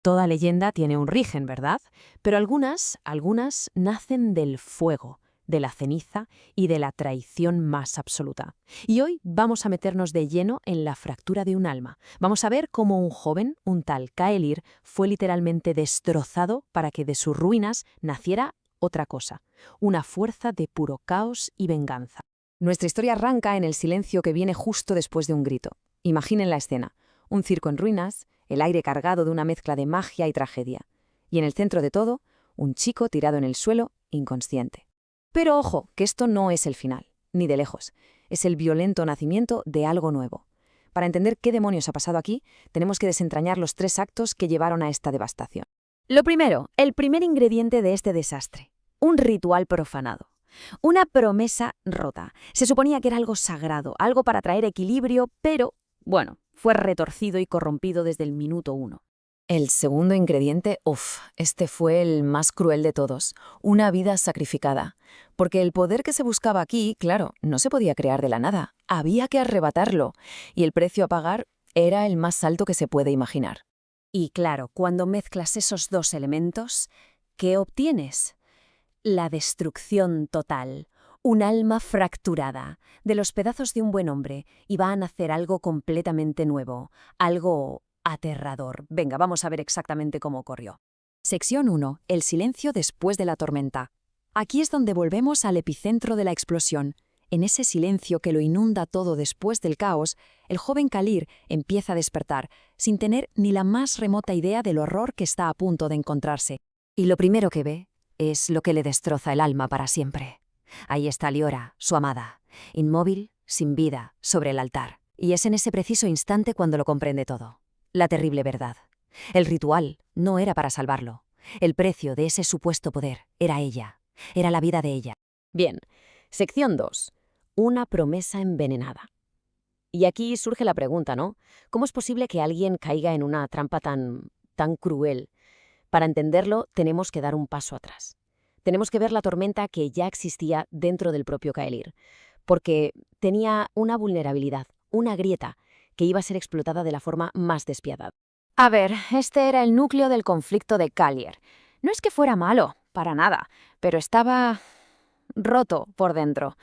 Toda leyenda tiene un origen, ¿verdad? Pero algunas nacen del fuego, de la ceniza y de la traición más absoluta. Y hoy vamos a meternos de lleno en la fractura de un alma. Vamos a ver cómo un joven, un tal Caelir, fue literalmente destrozado para que de sus ruinas naciera otra cosa, una fuerza de puro caos y venganza. Nuestra historia arranca en el silencio que viene justo después de un grito. Imaginen la escena: un circo en ruinas, el aire cargado de una mezcla de magia y tragedia. Y en el centro de todo, un chico tirado en el suelo, inconsciente. Pero ojo, que esto no es el final, ni de lejos. Es el violento nacimiento de algo nuevo. Para entender qué demonios ha pasado aquí, tenemos que desentrañar los 3 actos que llevaron a esta devastación. Lo primero, el primer ingrediente de este desastre: un ritual profanado. Una promesa rota. Se suponía que era algo sagrado, algo para traer equilibrio, pero, bueno, fue retorcido y corrompido desde el minuto 1. El segundo ingrediente, este fue el más cruel de todos: una vida sacrificada. Porque el poder que se buscaba aquí, claro, no se podía crear de la nada, había que arrebatarlo, y el precio a pagar era el más alto que se puede imaginar. Y claro, cuando mezclas esos 2 elementos, ¿qué obtienes? La destrucción total. Un alma fracturada. De los pedazos de un buen hombre iba a nacer algo completamente nuevo, algo aterrador. Venga, vamos a ver exactamente cómo ocurrió. Sección 1. El silencio después de la tormenta. Aquí es donde volvemos al epicentro de la explosión. En ese silencio que lo inunda todo después del caos, el joven Caelir empieza a despertar, sin tener ni la más remota idea del horror que está a punto de encontrarse. Y lo primero que ve es lo que le destroza el alma para siempre. Ahí está Liora, su amada, inmóvil, sin vida, sobre el altar. Y es en ese preciso instante cuando lo comprende todo. La terrible verdad. El ritual no era para salvarlo. El precio de ese supuesto poder era ella. Era la vida de ella. Bien, sección 2. Una promesa envenenada. Y aquí surge la pregunta, ¿no? ¿Cómo es posible que alguien caiga en una trampa tan cruel? Para entenderlo, tenemos que dar un paso atrás. Tenemos que ver la tormenta que ya existía dentro del propio Caelir, porque tenía una vulnerabilidad, una grieta, que iba a ser explotada de la forma más despiadada. A ver, este era el núcleo del conflicto de Caelir. No es que fuera malo, para nada, pero estaba roto por dentro.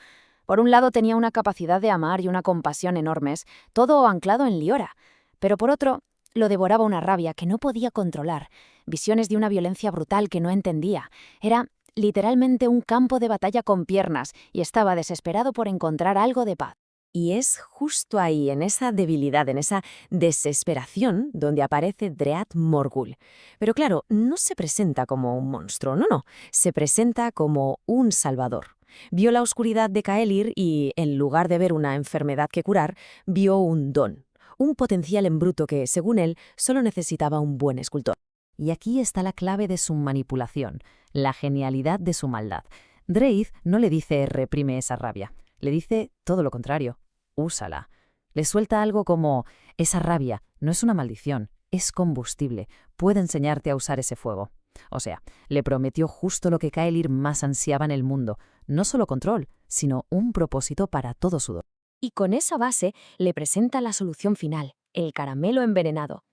Por un lado tenía una capacidad de amar y una compasión enormes, todo anclado en Liora, pero por otro lo devoraba una rabia que no podía controlar, visiones de una violencia brutal que no entendía. Era literalmente un campo de batalla con piernas y estaba desesperado por encontrar algo de paz. Y es justo ahí, en esa debilidad, en esa desesperación, donde aparece Dread Morgul. Pero claro, no se presenta como un monstruo, no, se presenta como un salvador. Vio la oscuridad de Caelir y, en lugar de ver una enfermedad que curar, vio un don, un potencial en bruto que, según él, solo necesitaba un buen escultor. Y aquí está la clave de su manipulación, la genialidad de su maldad. Dread no le dice reprime esa rabia, le dice todo lo contrario, úsala. Le suelta algo como: esa rabia no es una maldición, es combustible, puede enseñarte a usar ese fuego. O sea, le prometió justo lo que Caelir más ansiaba en el mundo, no solo control, sino un propósito para todo su dolor. Y con esa base le presenta la solución final, el caramelo envenenado.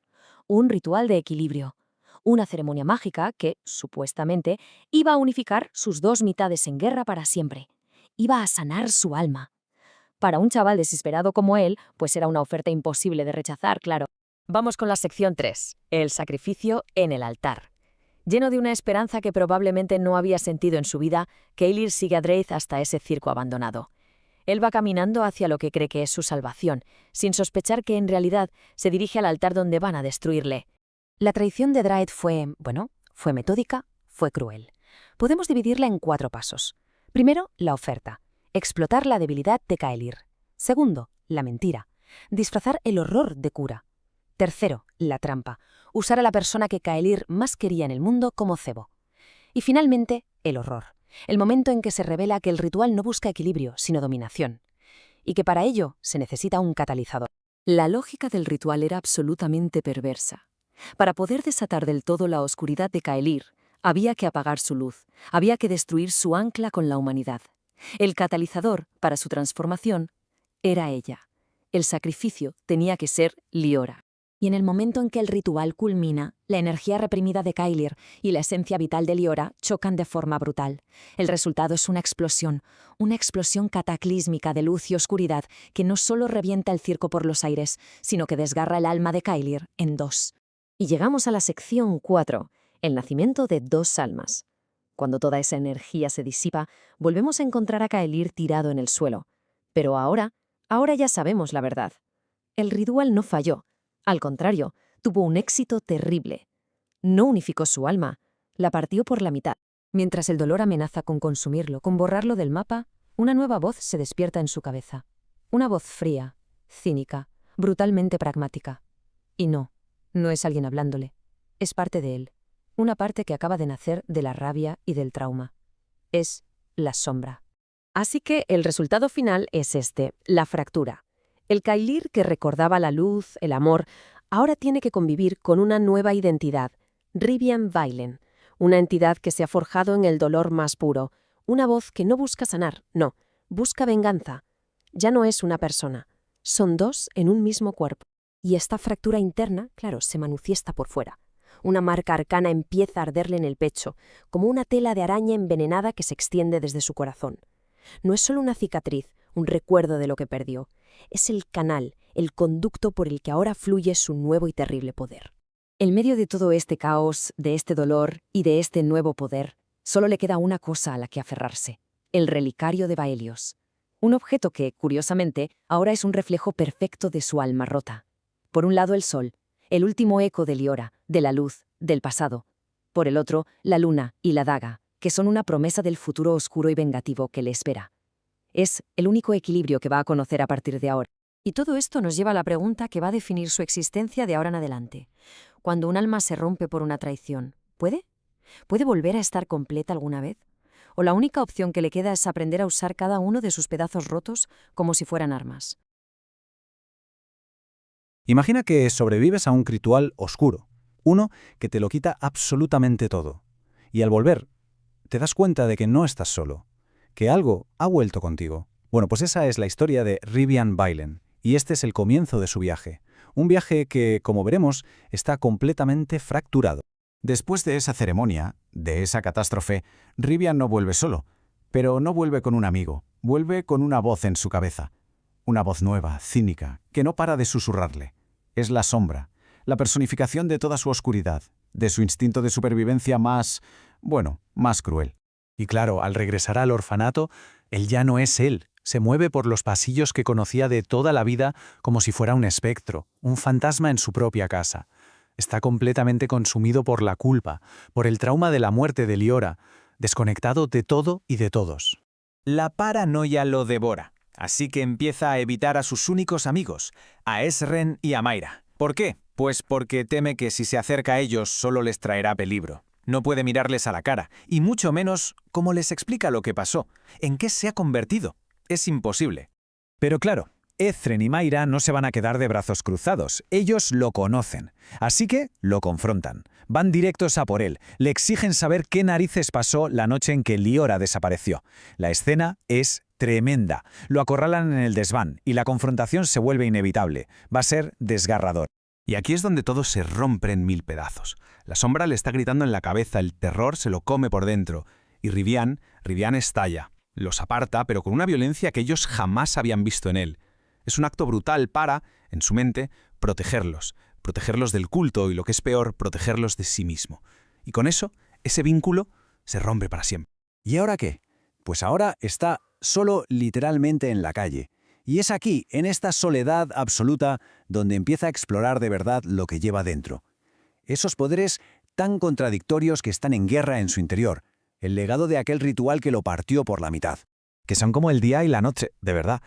Un ritual de equilibrio. Una ceremonia mágica que, supuestamente, iba a unificar sus 2 mitades en guerra para siempre. Iba a sanar su alma. Para un chaval desesperado como él, pues era una oferta imposible de rechazar, claro. Vamos con la sección 3, el sacrificio en el altar. Lleno de una esperanza que probablemente no había sentido en su vida, Caelir sigue a Dread hasta ese circo abandonado. Él va caminando hacia lo que cree que es su salvación, sin sospechar que en realidad se dirige al altar donde van a destruirle. La traición de Dread fue metódica, fue cruel. Podemos dividirla en 4 pasos. Primero, la oferta: explotar la debilidad de Caelir. Segundo, la mentira: disfrazar el horror de cura. Tercero, la trampa: usar a la persona que Caelir más quería en el mundo como cebo. Y finalmente, el horror: el momento en que se revela que el ritual no busca equilibrio, sino dominación, y que para ello se necesita un catalizador. La lógica del ritual era absolutamente perversa. Para poder desatar del todo la oscuridad de Caelir, había que apagar su luz, había que destruir su ancla con la humanidad. El catalizador para su transformación era ella. El sacrificio tenía que ser Liora. Y en el momento en que el ritual culmina, la energía reprimida de Kylir y la esencia vital de Liora chocan de forma brutal. El resultado es una explosión cataclísmica de luz y oscuridad que no solo revienta el circo por los aires, sino que desgarra el alma de Kylir en dos. Y llegamos a la sección 4, el nacimiento de dos almas. Cuando toda esa energía se disipa, volvemos a encontrar a Kylir tirado en el suelo. Pero ahora ya sabemos la verdad. El ritual no falló. Al contrario, tuvo un éxito terrible. No unificó su alma, la partió por la mitad. Mientras el dolor amenaza con consumirlo, con borrarlo del mapa, una nueva voz se despierta en su cabeza. Una voz fría, cínica, brutalmente pragmática. Y no es alguien hablándole. Es parte de él. Una parte que acaba de nacer de la rabia y del trauma. Es la sombra. Así que el resultado final es la fractura. El Kylir que recordaba la luz, el amor, ahora tiene que convivir con una nueva identidad, Rivian Vailen, una entidad que se ha forjado en el dolor más puro, una voz que no busca sanar, no, busca venganza. Ya no es una persona, son dos en un mismo cuerpo. Y esta fractura interna, claro, se manifiesta por fuera. Una marca arcana empieza a arderle en el pecho, como una tela de araña envenenada que se extiende desde su corazón. No es solo una cicatriz, un recuerdo de lo que perdió. Es el canal, el conducto por el que ahora fluye su nuevo y terrible poder. En medio de todo este caos, de este dolor y de este nuevo poder, solo le queda una cosa a la que aferrarse: el relicario de Baelios. Un objeto que, curiosamente, ahora es un reflejo perfecto de su alma rota. Por un lado el sol, el último eco de Liora, de la luz, del pasado. Por el otro, la luna y la daga, que son una promesa del futuro oscuro y vengativo que le espera. Es el único equilibrio que va a conocer a partir de ahora. Y todo esto nos lleva a la pregunta que va a definir su existencia de ahora en adelante. Cuando un alma se rompe por una traición, ¿puede? ¿Puede volver a estar completa alguna vez? ¿O la única opción que le queda es aprender a usar cada uno de sus pedazos rotos como si fueran armas? Imagina que sobrevives a un ritual oscuro, uno que te lo quita absolutamente todo. Y al volver, te das cuenta de que no estás solo, que algo ha vuelto contigo. Bueno, pues esa es la historia de Rivian Vailen, y este es el comienzo de su viaje. Un viaje que, como veremos, está completamente fracturado. Después de esa ceremonia, de esa catástrofe, Rivian no vuelve solo, pero no vuelve con un amigo, vuelve con una voz en su cabeza. Una voz nueva, cínica, que no para de susurrarle. Es la sombra, la personificación de toda su oscuridad, de su instinto de supervivencia más cruel. Y claro, al regresar al orfanato, él ya no es él. Se mueve por los pasillos que conocía de toda la vida como si fuera un espectro, un fantasma en su propia casa. Está completamente consumido por la culpa, por el trauma de la muerte de Liora, desconectado de todo y de todos. La paranoia lo devora, así que empieza a evitar a sus únicos amigos, a Esren y a Mayra. ¿Por qué? Pues porque teme que si se acerca a ellos solo les traerá peligro. No puede mirarles a la cara, y mucho menos cómo les explica lo que pasó, en qué se ha convertido. Es imposible. Pero claro, Esren y Mayra no se van a quedar de brazos cruzados. Ellos lo conocen. Así que lo confrontan. Van directos a por él. Le exigen saber qué narices pasó la noche en que Liora desapareció. La escena es tremenda. Lo acorralan en el desván y la confrontación se vuelve inevitable. Va a ser desgarrador. Y aquí es donde todo se rompe en mil pedazos. La sombra le está gritando en la cabeza, el terror se lo come por dentro. Y Rivian estalla. Los aparta, pero con una violencia que ellos jamás habían visto en él. Es un acto brutal para, en su mente, protegerlos del culto y, lo que es peor, protegerlos de sí mismo. Y con eso, ese vínculo se rompe para siempre. ¿Y ahora qué? Pues ahora está solo literalmente en la calle. Y es aquí, en esta soledad absoluta, donde empieza a explorar de verdad lo que lleva dentro. Esos poderes tan contradictorios que están en guerra en su interior, el legado de aquel ritual que lo partió por la mitad. Que son como el día y la noche, de verdad.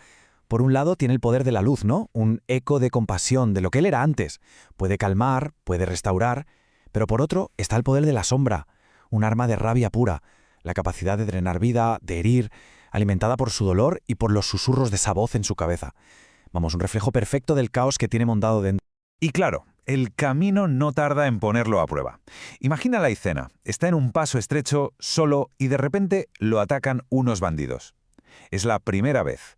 Por un lado tiene el poder de la luz, ¿no? Un eco de compasión de lo que él era antes. Puede calmar, puede restaurar, pero por otro está el poder de la sombra, un arma de rabia pura, la capacidad de drenar vida, de herir, alimentada por su dolor y por los susurros de esa voz en su cabeza. Vamos, un reflejo perfecto del caos que tiene montado dentro. Y claro, el camino no tarda en ponerlo a prueba. Imagina la escena. Está en un paso estrecho, solo, y de repente lo atacan unos bandidos. Es la primera vez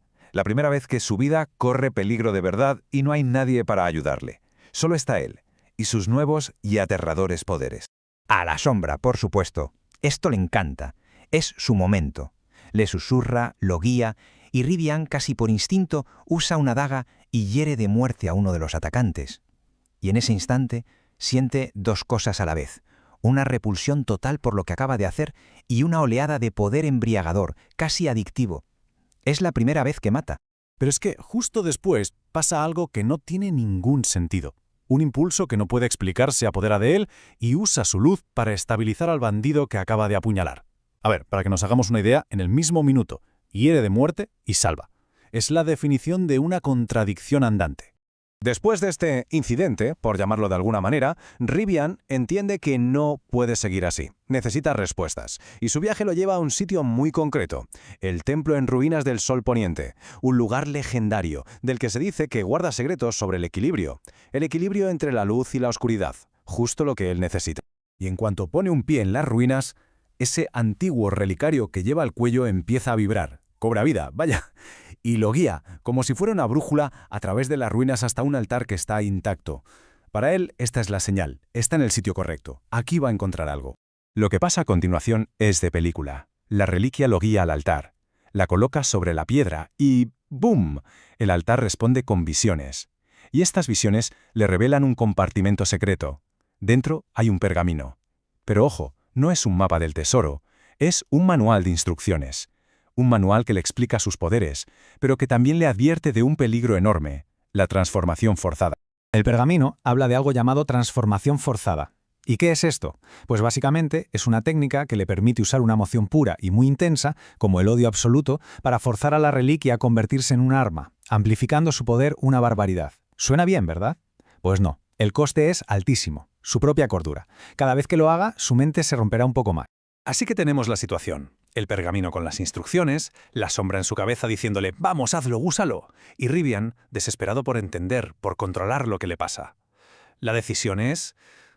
que su vida corre peligro de verdad y no hay nadie para ayudarle. Solo está él y sus nuevos y aterradores poderes. A la sombra, por supuesto. Esto le encanta. Es su momento. Le susurra, lo guía, y Rivian, casi por instinto, usa una daga y hiere de muerte a uno de los atacantes. Y en ese instante siente dos cosas a la vez: una repulsión total por lo que acaba de hacer y una oleada de poder embriagador, casi adictivo. Es la primera vez que mata. Pero es que justo después pasa algo que no tiene ningún sentido. Un impulso que no puede explicar se apodera de él y usa su luz para estabilizar al bandido que acaba de apuñalar. A ver, para que nos hagamos una idea, en el mismo minuto, hiere de muerte y salva. Es la definición de una contradicción andante. Después de este incidente, por llamarlo de alguna manera, Rivian entiende que no puede seguir así. Necesita respuestas, y su viaje lo lleva a un sitio muy concreto: el Templo en Ruinas del Sol Poniente, un lugar legendario, del que se dice que guarda secretos sobre el equilibrio entre la luz y la oscuridad, justo lo que él necesita. Y en cuanto pone un pie en las ruinas, ese antiguo relicario que lleva al cuello empieza a vibrar, cobra vida, vaya, y lo guía, como si fuera una brújula, a través de las ruinas hasta un altar que está intacto. Para él, esta es la señal, está en el sitio correcto, aquí va a encontrar algo. Lo que pasa a continuación es de película. La reliquia lo guía al altar, la coloca sobre la piedra y ¡bum! El altar responde con visiones. Y estas visiones le revelan un compartimento secreto. Dentro hay un pergamino. Pero ojo, no es un mapa del tesoro, es un manual de instrucciones. Un manual que le explica sus poderes, pero que también le advierte de un peligro enorme: la transformación forzada. El pergamino habla de algo llamado transformación forzada. ¿Y qué es esto? Pues básicamente es una técnica que le permite usar una emoción pura y muy intensa, como el odio absoluto, para forzar a la reliquia a convertirse en un arma, amplificando su poder una barbaridad. Suena bien, ¿verdad? Pues no, el coste es altísimo, su propia cordura. Cada vez que lo haga, su mente se romperá un poco más. Así que tenemos la situación: el pergamino con las instrucciones, la sombra en su cabeza diciéndole «¡Vamos, hazlo, úsalo!» y Rivian, desesperado por entender, por controlar lo que le pasa. La decisión es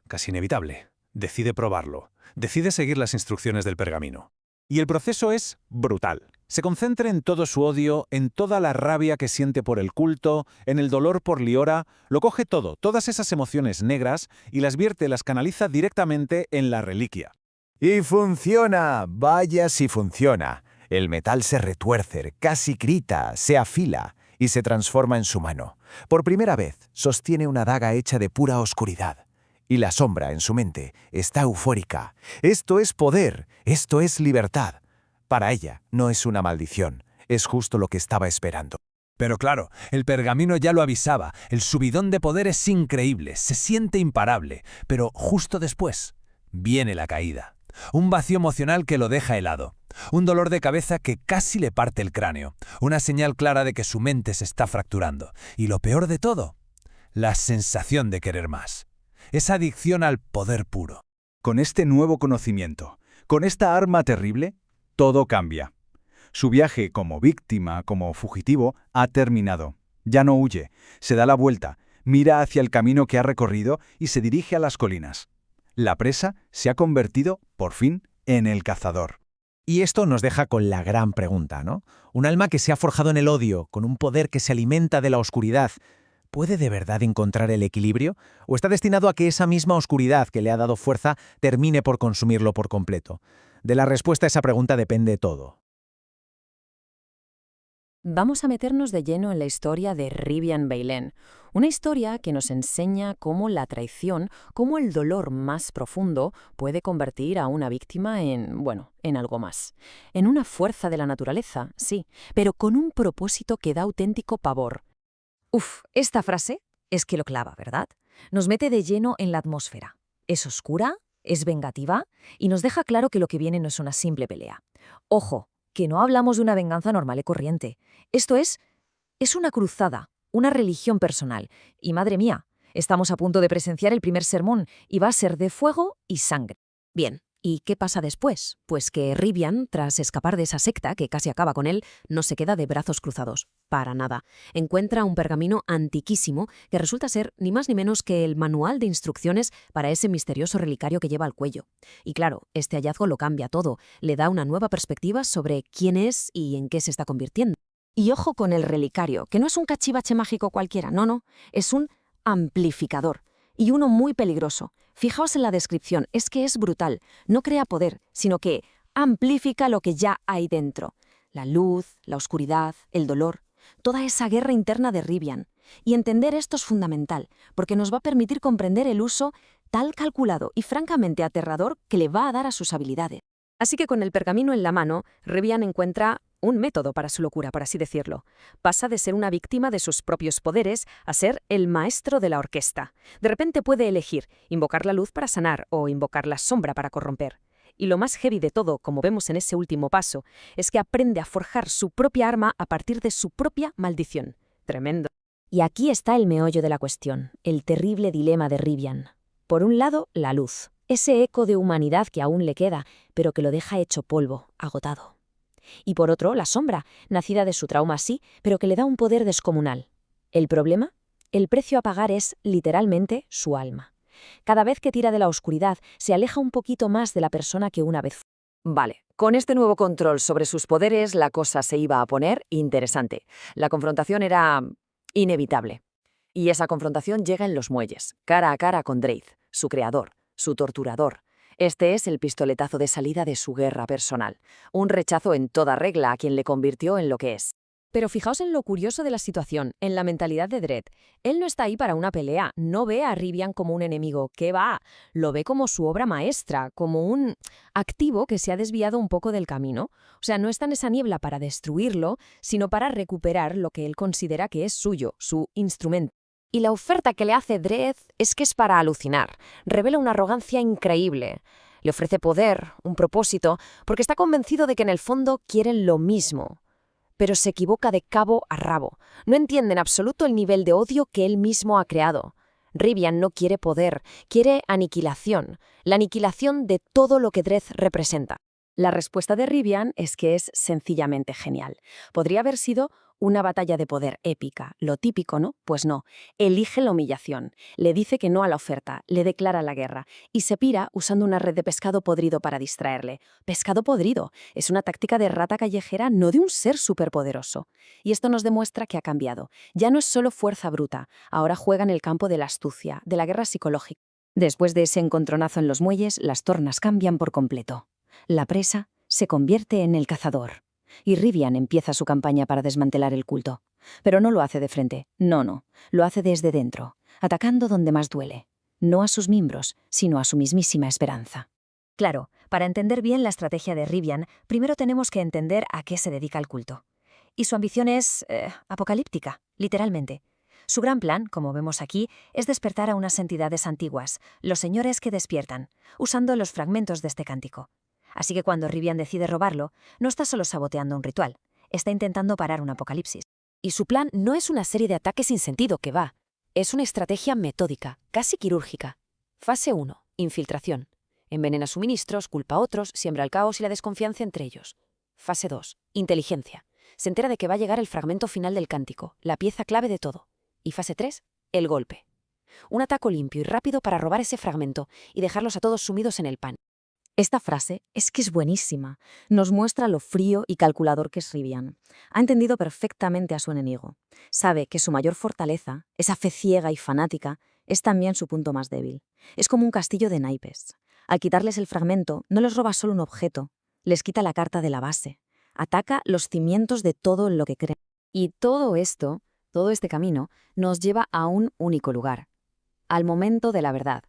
casi inevitable. Decide probarlo. Decide seguir las instrucciones del pergamino. Y el proceso es brutal. Se concentra en todo su odio, en toda la rabia que siente por el culto, en el dolor por Liora, lo coge todo, todas esas emociones negras, y las vierte, las canaliza directamente en la reliquia. ¡Y funciona! ¡Vaya si funciona! El metal se retuerce, casi grita, se afila y se transforma en su mano. Por primera vez, sostiene una daga hecha de pura oscuridad. Y la sombra, en su mente, está eufórica. Esto es poder, esto es libertad. Para ella, no es una maldición, es justo lo que estaba esperando. Pero claro, el pergamino ya lo avisaba, el subidón de poder es increíble, se siente imparable, pero justo después viene la caída. Un vacío emocional que lo deja helado. Un dolor de cabeza que casi le parte el cráneo. Una señal clara de que su mente se está fracturando. Y lo peor de todo, la sensación de querer más. Esa adicción al poder puro. Con este nuevo conocimiento, con esta arma terrible, todo cambia. Su viaje como víctima, como fugitivo, ha terminado. Ya no huye, se da la vuelta, mira hacia el camino que ha recorrido y se dirige a las colinas. La presa se ha convertido, por fin, en el cazador. Y esto nos deja con la gran pregunta, ¿no? Un alma que se ha forjado en el odio, con un poder que se alimenta de la oscuridad, ¿puede de verdad encontrar el equilibrio? ¿O está destinado a que esa misma oscuridad que le ha dado fuerza termine por consumirlo por completo? De la respuesta a esa pregunta depende todo. Vamos a meternos de lleno en la historia de Rivian Beilen, una historia que nos enseña cómo la traición, cómo el dolor más profundo puede convertir a una víctima en algo más. En una fuerza de la naturaleza, sí, pero con un propósito que da auténtico pavor. Esta frase es que lo clava, ¿verdad? Nos mete de lleno en la atmósfera. Es oscura, es vengativa y nos deja claro que lo que viene no es una simple pelea. Ojo, que no hablamos de una venganza normal y corriente. Esto es una cruzada, una religión personal. Y madre mía, estamos a punto de presenciar el primer sermón y va a ser de fuego y sangre. Bien, ¿y qué pasa después? Pues que Rivian, tras escapar de esa secta que casi acaba con él, no se queda de brazos cruzados. Para nada. Encuentra un pergamino antiquísimo que resulta ser ni más ni menos que el manual de instrucciones para ese misterioso relicario que lleva al cuello. Y claro, este hallazgo lo cambia todo, le da una nueva perspectiva sobre quién es y en qué se está convirtiendo. Y ojo con el relicario, que no es un cachivache mágico cualquiera, no, es un amplificador. Y uno muy peligroso. Fijaos en la descripción, es que es brutal. No crea poder, sino que amplifica lo que ya hay dentro. La luz, la oscuridad, el dolor, toda esa guerra interna de Rivian. Y entender esto es fundamental, porque nos va a permitir comprender el uso tal calculado y francamente aterrador que le va a dar a sus habilidades. Así que con el pergamino en la mano, Rivian encuentra un método para su locura, por así decirlo. Pasa de ser una víctima de sus propios poderes a ser el maestro de la orquesta. De repente puede elegir invocar la luz para sanar o invocar la sombra para corromper. Y lo más heavy de todo, como vemos en ese último paso, es que aprende a forjar su propia arma a partir de su propia maldición. Tremendo. Y aquí está el meollo de la cuestión, el terrible dilema de Rivian. Por un lado, la luz, ese eco de humanidad que aún le queda, pero que lo deja hecho polvo, agotado. Y por otro, la sombra, nacida de su trauma sí, pero que le da un poder descomunal. ¿El problema? El precio a pagar es, literalmente, su alma. Cada vez que tira de la oscuridad, se aleja un poquito más de la persona que una vez fue. Vale, con este nuevo control sobre sus poderes, la cosa se iba a poner interesante. La confrontación era inevitable. Y esa confrontación llega en los muelles, cara a cara con Draith, su creador, su torturador. Este es el pistoletazo de salida de su guerra personal, un rechazo en toda regla a quien le convirtió en lo que es. Pero fijaos en lo curioso de la situación, en la mentalidad de Dredd. Él no está ahí para una pelea, no ve a Rivian como un enemigo, ¿qué va? Lo ve como su obra maestra, como un activo que se ha desviado un poco del camino. O sea, no está en esa niebla para destruirlo, sino para recuperar lo que él considera que es suyo, su instrumento. Y la oferta que le hace Dredd es que es para alucinar. Revela una arrogancia increíble. Le ofrece poder, un propósito, porque está convencido de que en el fondo quieren lo mismo. Pero se equivoca de cabo a rabo. No entiende en absoluto el nivel de odio que él mismo ha creado. Rivian no quiere poder, quiere aniquilación. La aniquilación de todo lo que Dredd representa. La respuesta de Rivian es que es sencillamente genial. Podría haber sido una batalla de poder épica, lo típico, ¿no? Pues no. Elige la humillación, le dice que no a la oferta, le declara la guerra y se pira usando una red de pescado podrido para distraerle. Pescado podrido es una táctica de rata callejera, no de un ser superpoderoso. Y esto nos demuestra que ha cambiado. Ya no es solo fuerza bruta, ahora juega en el campo de la astucia, de la guerra psicológica. Después de ese encontronazo en los muelles, las tornas cambian por completo. La presa se convierte en el cazador. Y Rivian empieza su campaña para desmantelar el culto. Pero no lo hace de frente, no. Lo hace desde dentro, atacando donde más duele. No a sus miembros, sino a su mismísima esperanza. Claro, para entender bien la estrategia de Rivian, primero tenemos que entender a qué se dedica el culto. Y su ambición es apocalíptica, literalmente. Su gran plan, como vemos aquí, es despertar a unas entidades antiguas, los señores que despiertan, usando los fragmentos de este cántico. Así que cuando Rivian decide robarlo, no está solo saboteando un ritual, está intentando parar un apocalipsis. Y su plan no es una serie de ataques sin sentido que va. Es una estrategia metódica, casi quirúrgica. Fase 1. Infiltración. Envenena suministros, culpa a otros, siembra el caos y la desconfianza entre ellos. Fase 2. Inteligencia. Se entera de que va a llegar el fragmento final del cántico, la pieza clave de todo. Y fase 3. El golpe. Un ataque limpio y rápido para robar ese fragmento y dejarlos a todos sumidos en el pan. Esta frase es que es buenísima. Nos muestra lo frío y calculador que es Rivian. Ha entendido perfectamente a su enemigo. Sabe que su mayor fortaleza, esa fe ciega y fanática, es también su punto más débil. Es como un castillo de naipes. Al quitarles el fragmento, no les roba solo un objeto, les quita la carta de la base. Ataca los cimientos de todo en lo que creen. Y todo esto, todo este camino, nos lleva a un único lugar. Al momento de la verdad.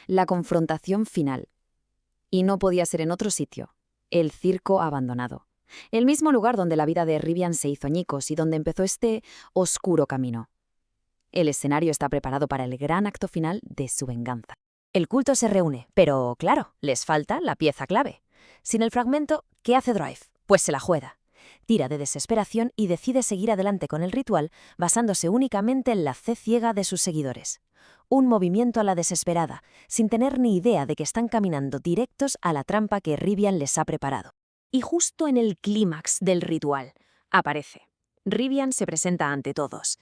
La confrontación final. Y no podía ser en otro sitio, el circo abandonado. El mismo lugar donde la vida de Rivian se hizo añicos y donde empezó este oscuro camino. El escenario está preparado para el gran acto final de su venganza. El culto se reúne, pero claro, les falta la pieza clave. Sin el fragmento, ¿qué hace Drive? Pues se la juega. Tira de desesperación y decide seguir adelante con el ritual basándose únicamente en la fe ciega de sus seguidores. Un movimiento a la desesperada, sin tener ni idea de que están caminando directos a la trampa que Rivian les ha preparado. Y justo en el clímax del ritual, aparece. Rivian se presenta ante todos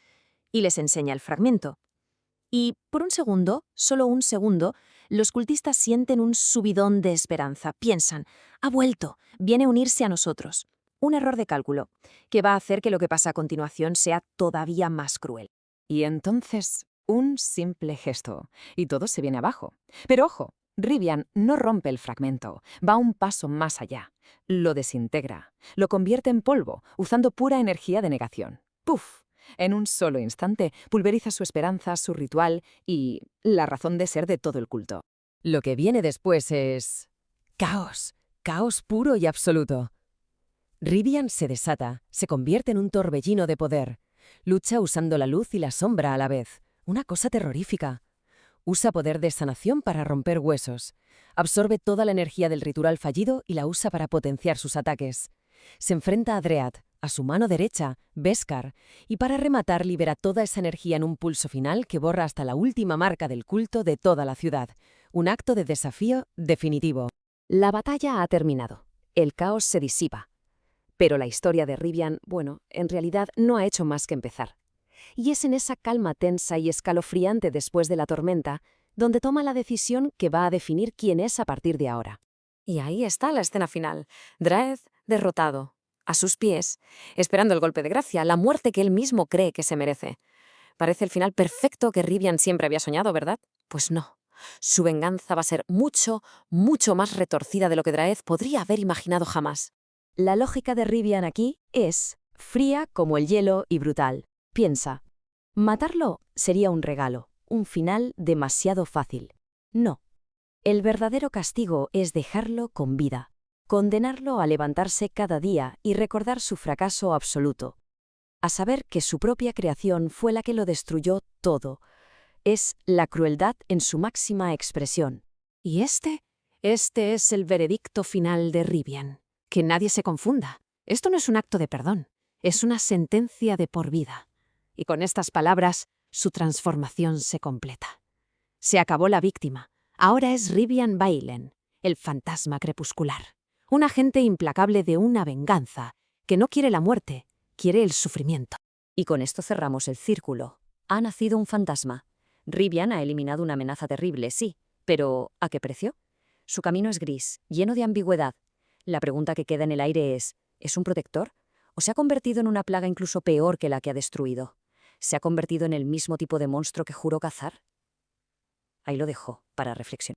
y les enseña el fragmento. Y por un segundo, solo un segundo, los cultistas sienten un subidón de esperanza. Piensan, ha vuelto, viene a unirse a nosotros. Un error de cálculo, que va a hacer que lo que pasa a continuación sea todavía más cruel. Y entonces Un simple gesto, y todo se viene abajo. Pero ojo, Rivian no rompe el fragmento, va un paso más allá. Lo desintegra, lo convierte en polvo, usando pura energía de negación. ¡Puf! En un solo instante pulveriza su esperanza, su ritual y la razón de ser de todo el culto. Lo que viene después es caos, caos puro y absoluto. Rivian se desata, se convierte en un torbellino de poder. Lucha usando la luz y la sombra a la vez, una cosa terrorífica. Usa poder de sanación para romper huesos. Absorbe toda la energía del ritual fallido y la usa para potenciar sus ataques. Se enfrenta a Dread, a su mano derecha, Beskar, y para rematar libera toda esa energía en un pulso final que borra hasta la última marca del culto de toda la ciudad. Un acto de desafío definitivo. La batalla ha terminado. El caos se disipa. Pero la historia de Rivian, bueno, en realidad no ha hecho más que empezar. Y es en esa calma tensa y escalofriante después de la tormenta donde toma la decisión que va a definir quién es a partir de ahora. Y ahí está la escena final. Draed derrotado, a sus pies, esperando el golpe de gracia, la muerte que él mismo cree que se merece. Parece el final perfecto que Rivian siempre había soñado, ¿verdad? Pues no. Su venganza va a ser mucho, mucho más retorcida de lo que Draed podría haber imaginado jamás. La lógica de Rivian aquí es fría como el hielo y brutal. Piensa, matarlo sería un regalo, un final demasiado fácil. No. El verdadero castigo es dejarlo con vida, condenarlo a levantarse cada día y recordar su fracaso absoluto, a saber que su propia creación fue la que lo destruyó todo. Es la crueldad en su máxima expresión. Y este es el veredicto final de Rivian. Que nadie se confunda. Esto no es un acto de perdón, es una sentencia de por vida. Y con estas palabras, su transformación se completa. Se acabó la víctima. Ahora es Rivian Bailen, el fantasma crepuscular. Un agente implacable de una venganza, que no quiere la muerte, quiere el sufrimiento. Y con esto cerramos el círculo. Ha nacido un fantasma. Rivian ha eliminado una amenaza terrible, sí, pero ¿a qué precio? Su camino es gris, lleno de ambigüedad. La pregunta que queda en el aire ¿es un protector? ¿O se ha convertido en una plaga incluso peor que la que ha destruido? ¿Se ha convertido en el mismo tipo de monstruo que juró cazar? Ahí lo dejo para reflexionar.